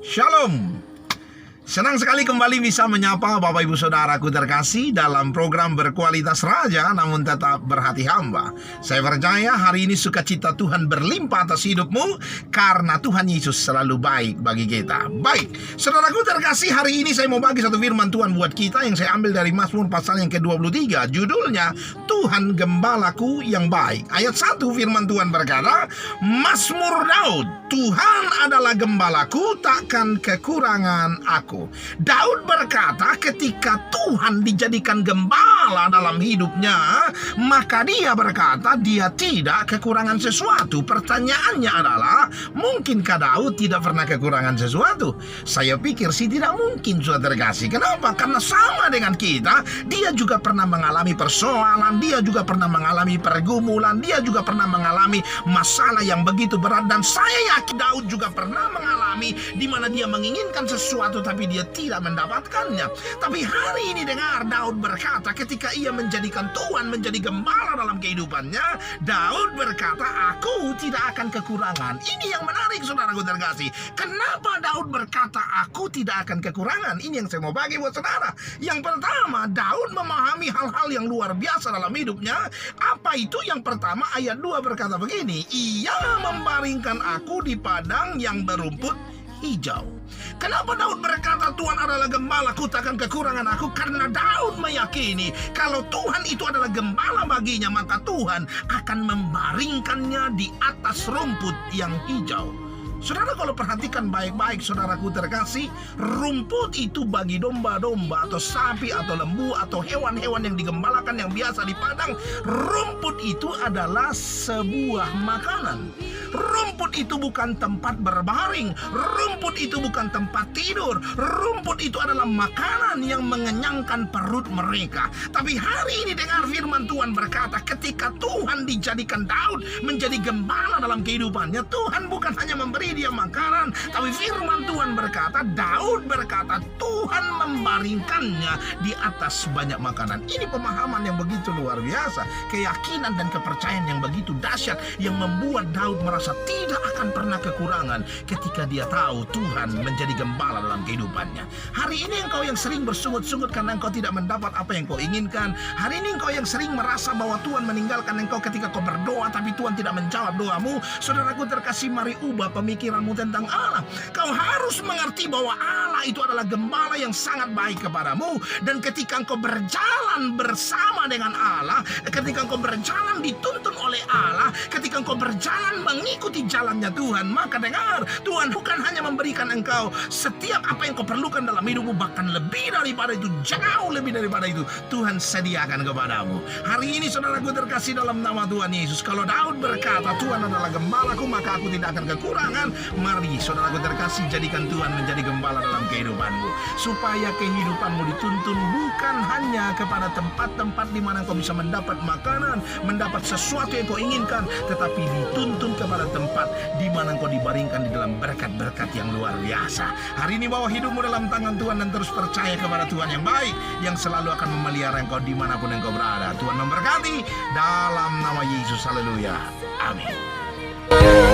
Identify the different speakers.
Speaker 1: Shalom. Senang sekali kembali bisa menyapa Bapak Ibu Saudaraku terkasih dalam program berkualitas raja namun tetap berhati hamba. Saya percaya hari ini sukacita Tuhan berlimpah atas hidupmu karena Tuhan Yesus selalu baik bagi kita. Baik, saudaraku terkasih, hari ini saya mau bagi satu firman Tuhan buat kita yang saya ambil dari Mazmur pasal yang ke-23. Judulnya Tuhan Gembalaku yang baik. Ayat 1 firman Tuhan berkata, Mazmur Daud, Tuhan adalah gembalaku, takkan kekurangan aku. Daud berkata ketika Tuhan dijadikan gembala dalam hidupnya, maka dia berkata dia tidak kekurangan sesuatu. Pertanyaannya adalah, mungkinkah Daud tidak pernah kekurangan sesuatu? Saya pikir sih tidak mungkin, saudara terkasih. Kenapa? Karena sama dengan kita, dia juga pernah mengalami persoalan, dia juga pernah mengalami pergumulan, dia juga pernah mengalami masalah yang begitu berat. Dan saya yakin Daud juga pernah mengalami di mana dia menginginkan sesuatu tapi dia tidak mendapatkannya. Tapi hari ini dengar Daud berkata ketika ia menjadikan Tuhan menjadi gembala dalam kehidupannya, Daud berkata, aku tidak akan kekurangan. Ini yang menarik, saudaraku terkasih. Kenapa Daud berkata aku tidak akan kekurangan? Ini yang saya mau bagi buat saudara. Yang pertama, Daud memahami hal-hal yang luar biasa dalam hidupnya. Apa itu? Yang pertama, ayat 2 berkata begini, ia membaringkan aku di padang yang berumput hijau. Kenapa Daud berkata Tuhan adalah gembalaku, takkan kekurangan aku? Karena Daud meyakini kalau Tuhan itu adalah gembala baginya, maka Tuhan akan membaringkannya di atas rumput yang hijau. Saudara, kalau perhatikan baik-baik, saudaraku terkasih, rumput itu bagi domba-domba atau sapi atau lembu atau hewan-hewan yang digembalakan yang biasa di padang, rumput itu adalah sebuah makanan. Rumput itu bukan tempat berbaring, rumput itu bukan tempat tidur, rumput itu adalah makanan yang mengenyangkan perut mereka. Tapi hari ini dengar firman Tuhan berkata, ketika Tuhan dijadikan Daud menjadi gembala dalam kehidupannya, Tuhan bukan hanya memberi dia makanan, tapi firman Tuhan berkata, Daud berkata, Tuhan membaringkannya di atas banyak makanan. Ini pemahaman yang begitu luar biasa, keyakinan dan kepercayaan yang begitu dahsyat yang membuat Daud merasa tidak akan pernah kekurangan ketika dia tahu Tuhan menjadi gembala dalam kehidupannya. Hari ini engkau yang sering bersungut-sungut karena engkau tidak mendapat apa yang kau inginkan. Hari ini engkau yang sering merasa bahwa Tuhan meninggalkan engkau ketika kau berdoa tapi Tuhan tidak menjawab doamu. Saudaraku terkasih, mari ubah pemikiranmu tentang Allah. Kau harus mengerti bahwa Allah itu adalah gembala yang sangat baik kepadamu. Dan ketika engkau berjalan bersama dengan Allah, ketika engkau berjalan dituntun oleh Allah, ketika engkau berjalan mengikuti jalannya Tuhan, maka dengar, Tuhan bukan hanya memberikan engkau setiap apa yang kau perlukan dalam hidupmu, bahkan lebih daripada itu, jauh lebih daripada itu, Tuhan sediakan kepadamu. Hari ini saudaraku terkasih dalam nama Tuhan Yesus, kalau Daud berkata Tuhan adalah gembalaku, maka aku tidak akan kekurangan. Mari saudaraku terkasih, jadikan Tuhan menjadi gembala dalam kehidupanmu, supaya kehidupanmu dituntun bukan hanya kepada tempat-tempat di mana kau bisa mendapat makanan, mendapat sesuatu yang kau inginkan, tetapi dituntun kepada tempat di mana engkau dibaringkan di dalam berkat-berkat yang luar biasa. Hari ini bawa hidupmu dalam tangan Tuhan dan terus percaya kepada Tuhan yang baik, yang selalu akan memelihara engkau dimanapun engkau berada. Tuhan memberkati dalam nama Yesus. Haleluya. Amin.